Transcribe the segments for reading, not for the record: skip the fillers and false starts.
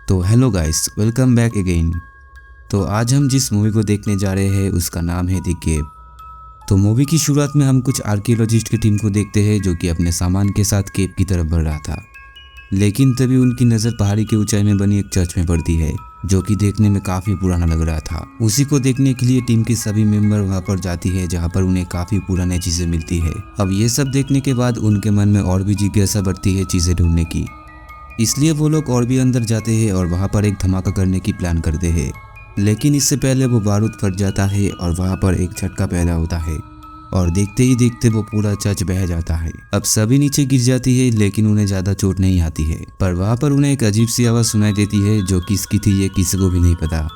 तो hello guys, welcome back again. तो आज हम जिस मूवी को देखने जा रहे हैं उसका नाम है द केव। तो मूवी की शुरुआत में हम कुछ आर्कियोलॉजिस्ट की टीम को देखते हैं जो कि अपने सामान के साथ केव की तरफ बढ़ रहा था। लेकिन तभी उनकी नज़र पहाड़ी की ऊंचाई में बनी एक चर्च में पड़ती है जो कि देखने में काफ़ी पुराना लग रहा था। उसी को देखने के लिए टीम के सभी मेंबर वहां पर जाती है जहां पर उन्हें काफ़ी पुरानी चीज़ें मिलती है। अब ये सब देखने के बाद उनके मन में और भी जिज्ञासा बढ़ती है चीज़ें ढूंढने की, इसलिए वो लोग और भी अंदर जाते हैं और वहां पर एक धमाका करने की प्लान करते हैं। लेकिन इससे पहले वो बारूद फट जाता है और वहां पर एक झटका पैदा होता है और देखते ही देखते वो पूरा चर्च बह जाता है। अब सभी नीचे गिर जाती है लेकिन उन्हें ज्यादा चोट नहीं आती है, पर वहां पर उन्हें एक अजीब सी आवाज सुनाई देती है जो किसकी थी ये किसी को भी नहीं पता।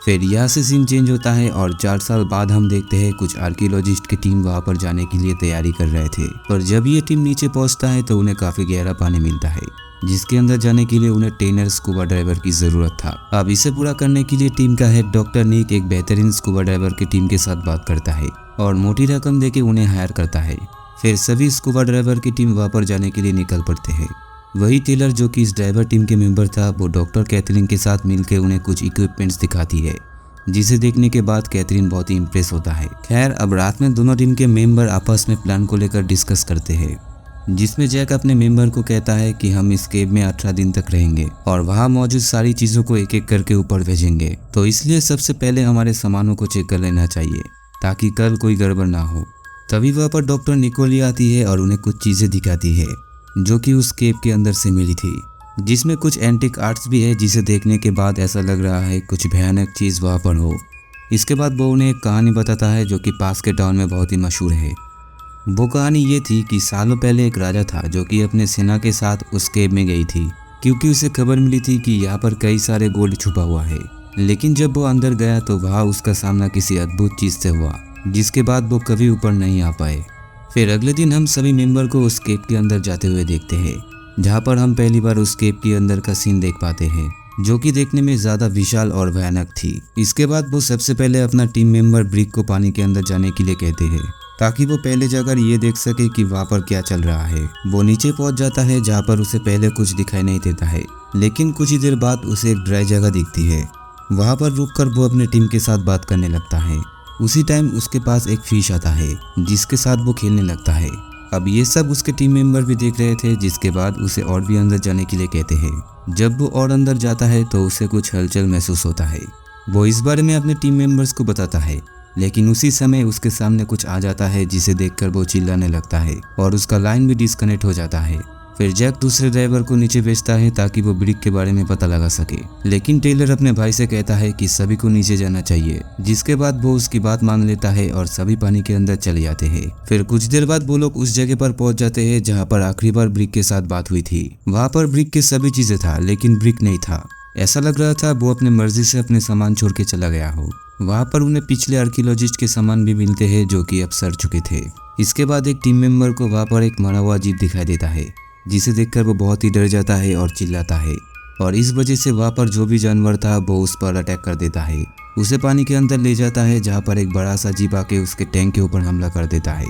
फिर यहाँ से सीन चेंज होता है और 4 साल बाद हम देखते हैं कुछ आर्कियोलॉजिस्ट की टीम वहां पर जाने के लिए तैयारी कर रहे थे। पर जब ये टीम नीचे पहुंचता है तो उन्हें काफी गहरा पानी मिलता है जिसके अंदर जाने के लिए उन्हें ट्रेनर स्कूबा ड्राइवर की जरूरत था। अब इसे पूरा करने के लिए टीम का हेड डॉक्टर निक एक बेहतरीन स्कूबा ड्राइवर की टीम के साथ बात करता है और मोटी रकम देके उन्हें हायर करता है। फिर सभी स्कूबा ड्राइवर की टीम वहां पर जाने के लिए निकल पड़ते हैं। वही टेलर जो कि इस ड्राइवर टीम के मेंबर था वो डॉक्टर कैथरीन के साथ मिलकर उन्हें कुछ इक्विपमेंट्स दिखाती है जिसे देखने के बाद कैथरीन बहुत ही इम्प्रेस होता है। खैर अब रात में दोनों टीम के मेंबर आपस में प्लान को लेकर डिस्कस करते हैं जिसमें जैक अपने मेंबर को कहता है कि हम इस केव में 18 दिन तक रहेंगे और वहां मौजूद सारी चीजों को एक एक करके ऊपर भेजेंगे। तो इसलिए सबसे पहले हमारे सामानों को चेक कर लेना चाहिए ताकि कल कोई गड़बड़ ना हो। तभी वहां पर डॉक्टर निकोली आती है और उन्हें कुछ चीजें दिखाती है जो कि उस केव के अंदर से मिली थी, जिसमें कुछ एंटिक आर्ट्स भी है जिसे देखने के बाद ऐसा लग रहा है कुछ भयानक चीज वहां पर हो। इसके बाद वो उन्हें एक कहानी बताता है जो कि पास के टाउन में बहुत ही मशहूर है। वो कहानी ये थी कि सालों पहले एक राजा था जो कि अपने सेना के साथ उस केव में गई थी क्योंकि उसे खबर मिली थी कि यहाँ पर कई सारे गोल्ड छुपा हुआ है। लेकिन जब वो अंदर गया तो वहाँ उसका सामना किसी अद्भुत चीज से हुआ जिसके बाद वो कभी ऊपर नहीं आ पाए। फिर अगले दिन हम सभी मेंबर को उस केव के अंदर जाते हुए देखते हैं जहाँ पर हम पहली बार उस केव के अंदर का सीन देख पाते हैं जो कि देखने में ज्यादा विशाल और भयानक थी। इसके बाद वो सबसे पहले अपना टीम मेंबर ब्रिक को पानी के अंदर जाने के लिए कहते हैं ताकि वो पहले जाकर ये देख सके कि वहाँ पर क्या चल रहा है। वो नीचे पहुँच जाता है जहाँ पर उसे पहले कुछ दिखाई नहीं देता है, लेकिन कुछ ही देर बाद उसे एक ड्राई जगह दिखती है। वहाँ पर रुककर वो अपने टीम के साथ बात करने लगता है। उसी टाइम उसके पास एक फिश आता है जिसके साथ वो खेलने लगता है। अब ये सब उसके टीम मेंबर भी देख रहे थे, जिसके बाद उसे और भी अंदर जाने के लिए कहते हैं। जब वो और अंदर जाता है तो उसे कुछ हलचल महसूस होता है। वो इस बारे में अपने टीम मेंबर्स को बताता है, लेकिन उसी समय उसके सामने कुछ आ जाता है जिसे देखकर वो चिल्लाने लगता है और उसका लाइन भी डिस्कनेक्ट हो जाता है। फिर जैक दूसरे ड्राइवर को नीचे भेजता है ताकि वो ब्रिक के बारे में पता लगा सके, लेकिन टेलर अपने भाई से कहता है कि सभी को नीचे जाना चाहिए, जिसके बाद वो उसकी बात मान लेता है और सभी पानी के अंदर चले जाते हैं। फिर कुछ देर बाद वो लोग उस जगह पर पहुंच जाते हैं जहाँ पर आखिरी बार ब्रिक के साथ बात हुई थी। वहाँ पर ब्रिक के सभी चीजें था लेकिन ब्रिक नहीं था। ऐसा लग रहा था वो अपने मर्जी से अपने सामान छोड़ के चला गया हो। वहाँ पर उन्हें पिछले आर्कियोलॉजिस्ट के सामान भी मिलते हैं जो कि अब सड़ चुके थे। इसके बाद एक टीम मेंबर को वहाँ पर एक मरा हुआ जीव दिखाई देता है जिसे देखकर वो बहुत ही डर जाता है और चिल्लाता है, और इस वजह से वहाँ पर जो भी जानवर था वो उस पर अटैक कर देता है। उसे पानी के अंदर ले जाता है जहाँ पर एक बड़ा सा जीव आके उसके टैंक के ऊपर हमला कर देता है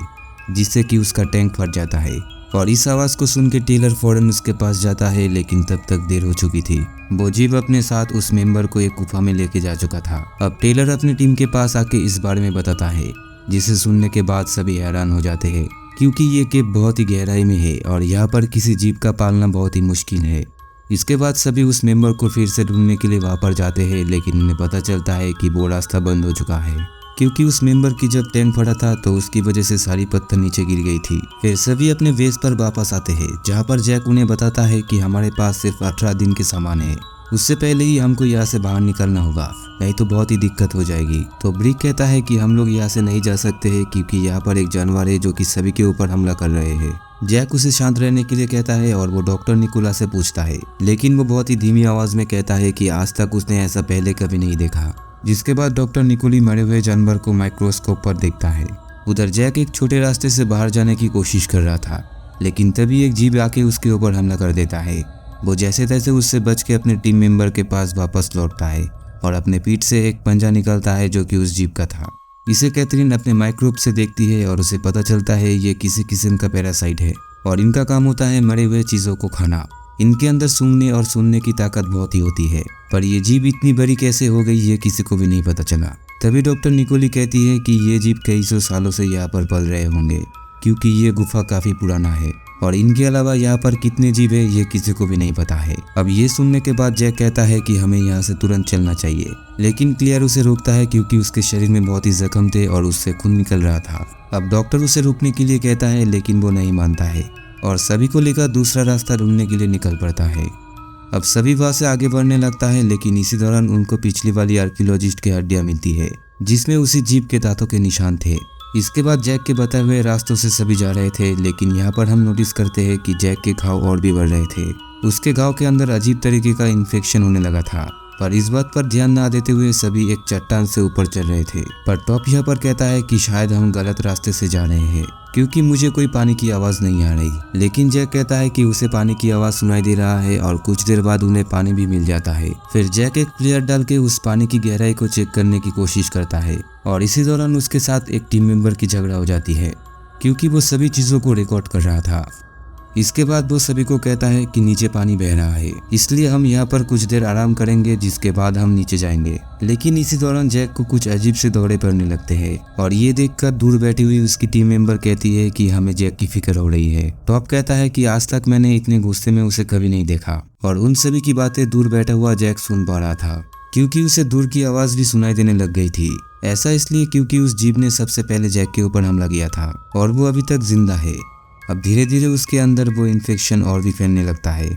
जिससे कि उसका टैंक फट जाता है। और इस आवाज को सुन के टेलर फौरन उसके पास जाता है, लेकिन तब तक देर हो चुकी थी। वो जीव अपने साथ उस मेंबर को एक गुफा में लेके जा चुका था। अब टेलर अपनी टीम के पास आके इस बारे में बताता है, जिसे सुनने के बाद सभी हैरान हो जाते हैं क्योंकि ये केव बहुत ही गहराई में है और यहाँ पर किसी जीव का पालना बहुत ही मुश्किल है। इसके बाद सभी उस मेंबर को फिर से ढूंढने के लिए वहाँ पर जाते हैं, लेकिन उन्हें पता चलता है कि वो रास्ता बंद हो चुका है क्योंकि उस मेंबर की जब टैंक फटा था तो उसकी वजह से सारी पत्थर नीचे गिर गई थी। फिर सभी अपने वेस पर वापस आते हैं जहाँ पर जैक उन्हें बताता है कि हमारे पास सिर्फ 18 दिन के सामान है, उससे पहले ही हमको यहाँ से बाहर निकलना होगा, नहीं तो बहुत ही दिक्कत हो जाएगी। तो ब्रिक कहता है कि हम लोग यहाँ से नहीं जा सकते हैं क्योंकि यहाँ पर एक जानवर है जो कि सभी के ऊपर हमला कर रहे हैं। जैक उसे शांत रहने के लिए कहता है और वो डॉक्टर निकोला से पूछता है, लेकिन वो बहुत ही धीमी आवाज में कहता है कि आज तक उसने ऐसा पहले कभी नहीं देखा। जिसके बाद डॉक्टर निकोली मरे हुए जानवर को माइक्रोस्कोप पर देखता है। उधर जैक एक छोटे रास्ते से बाहर जाने की कोशिश कर रहा था, लेकिन तभी एक जीव आके उसके ऊपर हमला कर देता है। वो जैसे तैसे उससे बच के अपने टीम मेंबर के पास वापस लौटता है और अपने पीठ से एक पंजा निकलता है जो कि उस जीव का था। इसे कैथरीन अपने माइक्रोस्कोप से देखती है और उसे पता चलता है ये किसी किस्म का पैरासाइट है और इनका काम होता है मरे हुए चीजों को खाना। इनके अंदर सूंघने और सुनने की ताकत बहुत ही होती है, पर ये जीभ इतनी बड़ी कैसे हो गई ये किसी को भी नहीं पता चला। तभी डॉक्टर निकोली कहती है कि ये जीभ कई सौ सालों से यहाँ पर पल रहे होंगे, क्योंकि ये गुफा काफी पुराना है और इनके अलावा यहाँ पर कितने जीव है ये किसी को भी नहीं पता है। अब ये सुनने के बाद जैक कहता है कि हमें यहाँ से तुरंत चलना चाहिए, लेकिन क्लियर उसे रोकता है क्योंकि उसके शरीर में बहुत ही जख्म थे और उससे खून निकल रहा था। अब डॉक्टर उसे रुकने के लिए कहता है, लेकिन वो नहीं मानता है और सभी को लेकर दूसरा रास्ता ढूंढने के लिए निकल पड़ता है। अब सभी वहां से आगे बढ़ने लगता है, लेकिन इसी दौरान उनको पिछली वाली आर्कियोलॉजिस्ट की हड्डियां मिलती है जिसमें उसी जीभ के दांतों के निशान थे। इसके बाद जैक के बताए हुए रास्तों से सभी जा रहे थे, लेकिन यहाँ पर हम नोटिस करते हैं कि जैक के घाव और भी बढ़ रहे थे। उसके घाव के अंदर अजीब तरीके का इन्फेक्शन होने लगा था, पर इस बात पर ध्यान ना देते हुए सभी एक चट्टान से ऊपर चल रहे थे। पर टॉप यहाँ पर कहता है कि शायद हम गलत रास्ते से जा रहे हैं क्योंकि मुझे कोई पानी की आवाज नहीं आ रही। लेकिन जैक कहता है कि उसे पानी की आवाज सुनाई दे रहा है और कुछ देर बाद उन्हें पानी भी मिल जाता है। फिर जैक एक प्लेयर डाल के उस पानी की गहराई को चेक करने की कोशिश करता है और इसी दौरान उसके साथ एक टीम मेंबर की झगड़ा हो जाती है क्योंकि वो सभी चीजों को रिकॉर्ड कर रहा था। इसके बाद वो सभी को कहता है कि नीचे पानी बह रहा है, इसलिए हम यहाँ पर कुछ देर आराम करेंगे, जिसके बाद हम नीचे जाएंगे। लेकिन इसी दौरान जैक को कुछ अजीब से दौरे पड़ने लगते हैं और ये देखकर दूर बैठी हुई उसकी टीम मेंबर कहती है कि हमें जैक की फिक्र हो रही है। टॉप कहता है कि आज तक मैंने इतने गुस्से में उसे कभी नहीं देखा और उन सभी की बातें दूर बैठा हुआ जैक सुन पा रहा था क्योंकि उसे दूर की आवाज भी सुनाई देने लग गई थी। ऐसा इसलिए क्योंकि उस जीभ ने सबसे पहले जैक के ऊपर हमला किया था और वो अभी तक जिंदा है। अब धीरे धीरे उसके अंदर वो इन्फेक्शन और भी फैलने लगता है,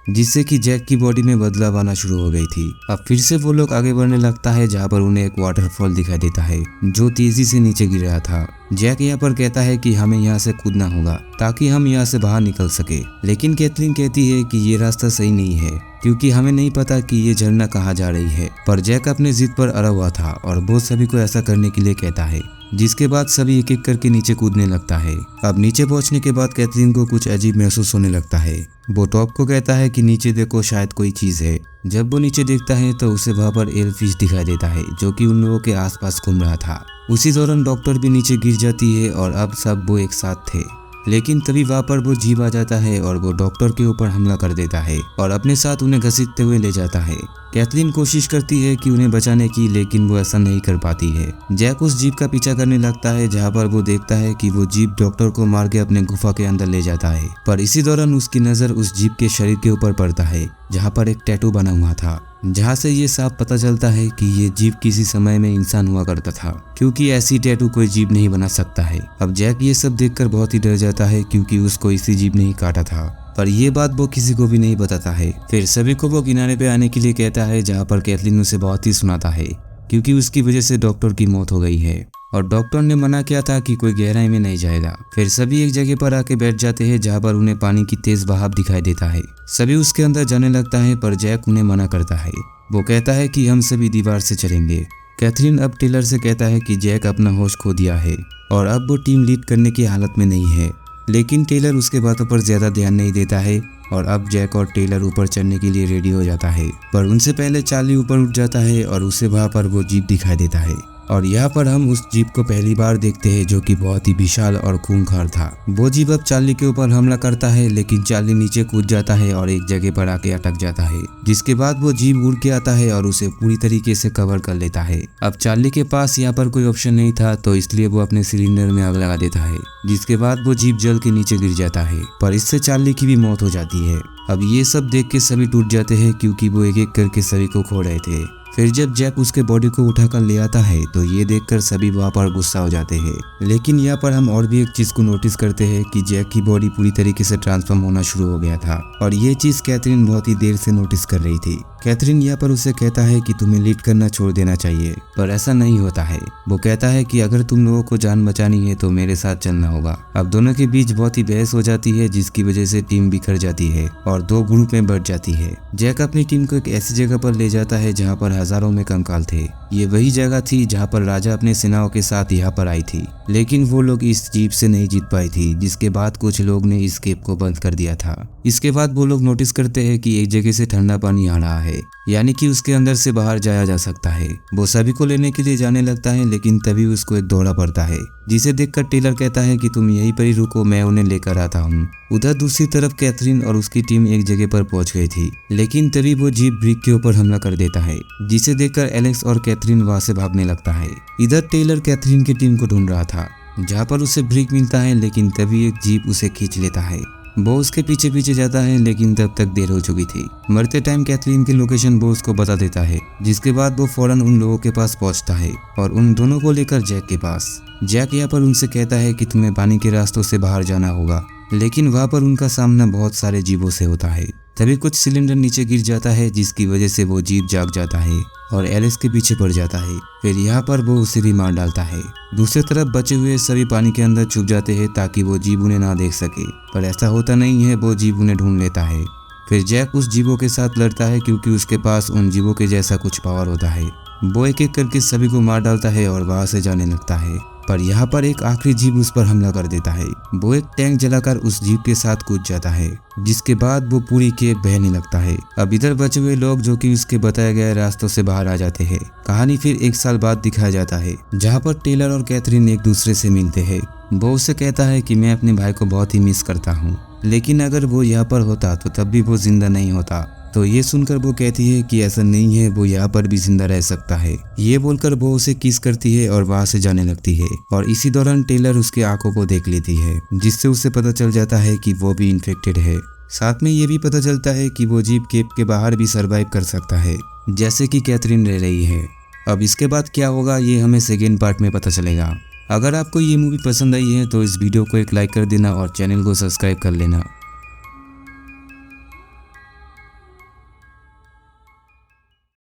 जिससे कि जैक की बॉडी में बदलाव आना शुरू हो गई थी। अब फिर से वो लोग आगे बढ़ने लगता है, जहाँ पर उन्हें एक वाटरफॉल दिखाई देता है जो तेजी से नीचे गिर रहा था। जैक यहाँ पर कहता है कि हमें यहाँ से कूदना होगा ताकि हम यहाँ से बाहर निकल सके, लेकिन कैथरीन कहती है कि ये रास्ता सही नहीं है क्योंकि हमें नहीं पता कि ये झरना कहाँ जा रही है। पर जैक अपने जिद पर अड़ा हुआ था और वो सभी को ऐसा करने के लिए कहता है, जिसके बाद सभी एक एक करके नीचे कूदने लगता है। अब नीचे पहुंचने के बाद कैथरीन को कुछ अजीब महसूस होने लगता है। वो टॉप को कहता है कि नीचे देखो, शायद कोई चीज है। जब वो नीचे देखता है तो उसे वहां पर एल फिश दिखाई देता है जो कि उन लोगों के आसपास घूम रहा था। उसी दौरान डॉक्टर भी नीचे गिर जाती है और अब सब वो एक साथ थे, लेकिन तभी वहां पर वो जीभ आ जाता है और वो डॉक्टर के ऊपर हमला कर देता है और अपने साथ उन्हें घसीटते हुए ले जाता है। कैथरीन कोशिश करती है कि उन्हें बचाने की, लेकिन वो ऐसा नहीं कर पाती है। जैक उस जीभ का पीछा करने लगता है, जहाँ पर वो देखता है कि वो जीभ डॉक्टर को मार के अपने गुफा के अंदर ले जाता है। पर इसी दौरान उसकी नजर उस जीभ के शरीर के ऊपर पड़ता है, जहाँ पर एक टैटू बना हुआ था, जहाँ से ये साफ पता चलता है कि ये जीभ किसी समय में इंसान हुआ करता था, क्योंकि ऐसी टैटू कोई जीभ नहीं बना सकता है। अब जैक ये सब देखकर बहुत ही डर जाता है क्योंकि उसको इसी जीभ ने ही काटा था, पर यह बात वो किसी को भी नहीं बताता है। फिर सभी को वो किनारे पे आने के लिए कहता है, जहाँ पर कैथरीन उसे बहुत ही सुनाता है क्योंकि उसकी वजह से डॉक्टर की मौत हो गई है और डॉक्टर ने मना किया था कि कोई गहराई में नहीं जाएगा। फिर सभी एक जगह पर आके बैठ जाते हैं, जहाँ पर उन्हें पानी की तेज बहाव दिखाई देता है। सभी उसके अंदर जाने लगता है, पर जैक उन्हें मना करता है। वो कहता है कि हम सभी दीवार से चलेंगे। कैथरीन अब टेलर से कहता है कि जैक अपना होश खो दिया है और अब वो टीम लीड करने की हालत में नहीं है, लेकिन टेलर उसके बातों पर ज्यादा ध्यान नहीं देता है और अब जैक और टेलर ऊपर चढ़ने के लिए रेडी हो जाता है। पर उनसे पहले चार्ली ऊपर उठ जाता है और उसे वहां पर वो जीप दिखाई देता है और यहाँ पर हम उस जीप को पहली बार देखते हैं, जो कि बहुत ही विशाल और खूंखार था। वो जीप अब चार्ली के ऊपर हमला करता है, लेकिन चार्ली नीचे कूद जाता है और एक जगह पर आके अटक जाता है, जिसके बाद वो जीप उड़ के आता है और उसे पूरी तरीके से कवर कर लेता है। अब चार्ली के पास यहाँ पर कोई ऑप्शन नहीं था, तो इसलिए वो अपने सिलेंडर में आग लगा देता है, जिसके बाद वो जीप जल के नीचे गिर जाता है, पर इससे चार्ली की भी मौत हो जाती है। अब ये सब देख के सभी टूट जाते हैं क्योंकि वो एक एक करके सभी को खो रहे थे। फिर जब जैक उसके बॉडी को उठाकर ले आता है तो ये देखकर सभी वहाँ पर गुस्सा हो जाते हैं, लेकिन यहाँ पर हम और भी एक चीज को नोटिस करते हैं कि जैक की बॉडी पूरी तरीके से ट्रांसफॉर्म होना शुरू हो गया था और ये चीज कैथरीन बहुत ही देर से नोटिस कर रही थी। कैथरीन यहाँ पर उसे कहता है कि तुम्हें लीड करना छोड़ देना चाहिए, पर ऐसा नहीं होता है। वो कहता है कि अगर तुम लोगों को जान बचानी है तो मेरे साथ चलना होगा। अब दोनों के बीच बहुत ही बहस हो जाती है, जिसकी वजह से टीम बिखर जाती है और दो ग्रुप में बढ़ जाती है। जैक अपनी टीम को एक ऐसी जगह पर ले जाता है जहाँ पर हजारों में कंकाल थे। ये वही जगह थी जहाँ पर राजा अपने सेनाओं के साथ यहाँ पर आई थी, लेकिन वो लोग इस जीप से नहीं जीत पाई थी, जिसके बाद कुछ लोग ने इस केव को बंद कर दिया था। इसके बाद वो लोग नोटिस करते हैं कि एक जगह से ठंडा पानी आ रहा है, यानी कि उसके अंदर से बाहर जाया जा सकता है। वो सभी को लेने के लिए जाने लगता है, लेकिन तभी उसको एक दौड़ा पड़ता है, जिसे देखकर टेलर कहता है कि तुम यहीं पर ही रुको, मैं उन्हें लेकर आता हूँ। उधर दूसरी तरफ कैथरीन और उसकी टीम एक जगह पर पहुंच गई थी, लेकिन तभी वो जीप ब्रिक के ऊपर हमला कर देता है, जिसे देखकर एलेक्स और कैथरीन वहां से भागने लगता है। इधर टेलर कैथरीन की टीम को ढूंढ रहा था, जहाँ पर उसे ब्रिक मिलता है, लेकिन तभी एक जीप उसे खींच लेता है। वो उसके पीछे पीछे जाता है, लेकिन तब तक देर हो चुकी थी। मरते टाइम कैथरीन की लोकेशन वो उसको बता देता है, जिसके बाद वो फौरन उन लोगों के पास पहुंचता है और उन दोनों को लेकर जैक के पास। जैक यहाँ पर उनसे कहता है कि तुम्हें पानी के रास्तों से बाहर जाना होगा, लेकिन वहाँ पर उनका सामना बहुत सारे जीवों से होता है। तभी कुछ सिलेंडर नीचे गिर जाता है, जिसकी वजह से वो जीप जाग जाता है और एलेक्स के पीछे पड़ जाता है। फिर यहाँ पर वो उसे भी मार डालता है। दूसरी तरफ बचे हुए सभी पानी के अंदर छुप जाते हैं ताकि वो जीव उन्हें ना देख सके, पर ऐसा होता नहीं है। वो जीव उन्हें ढूंढ लेता है। फिर जैक उस जीवों के साथ लड़ता है, क्योंकि उसके पास उन जीवों के जैसा कुछ पावर होता है। वो एक एक करके सभी को मार डालता है और वहां से जाने लगता है, पर यहाँ पर एक आखिरी जीव उस पर हमला कर देता है। वो एक टैंक जलाकर उस जीव के साथ कूद जाता है, जिसके बाद वो पूरी केव बहने लगता है। अब इधर बचे हुए लोग जो कि उसके बताए गए रास्तों से बाहर आ जाते हैं। कहानी फिर 1 साल बाद दिखाया जाता है, जहाँ पर टेलर और कैथरीन एक दूसरे से मिलते हैं। वो उसे कहता है कि मैं अपने भाई को बहुत ही मिस करता हूँ, लेकिन अगर वो यहाँ पर होता तो तब भी वो जिंदा नहीं होता। तो ये सुनकर वो कहती है कि ऐसा नहीं है, वो यहाँ पर भी जिंदा रह सकता है। ये बोलकर वो उसे किस करती है और वहां से जाने लगती है। और इसी दौरान टेलर उसकी आंखों को देख लेती है, जिससे उसे पता चल जाता है कि वो भी इन्फेक्टेड है। साथ में ये भी पता चलता है कि वो जीप केव के बाहर भी सर्वाइव कर सकता है, जैसे कि कैथरीन रह रही है। अब इसके बाद क्या होगा ये हमें सेकेंड पार्ट में पता चलेगा। अगर आपको ये मूवी पसंद आई है तो इस वीडियो को एक लाइक कर देना और चैनल को सब्सक्राइब कर लेना।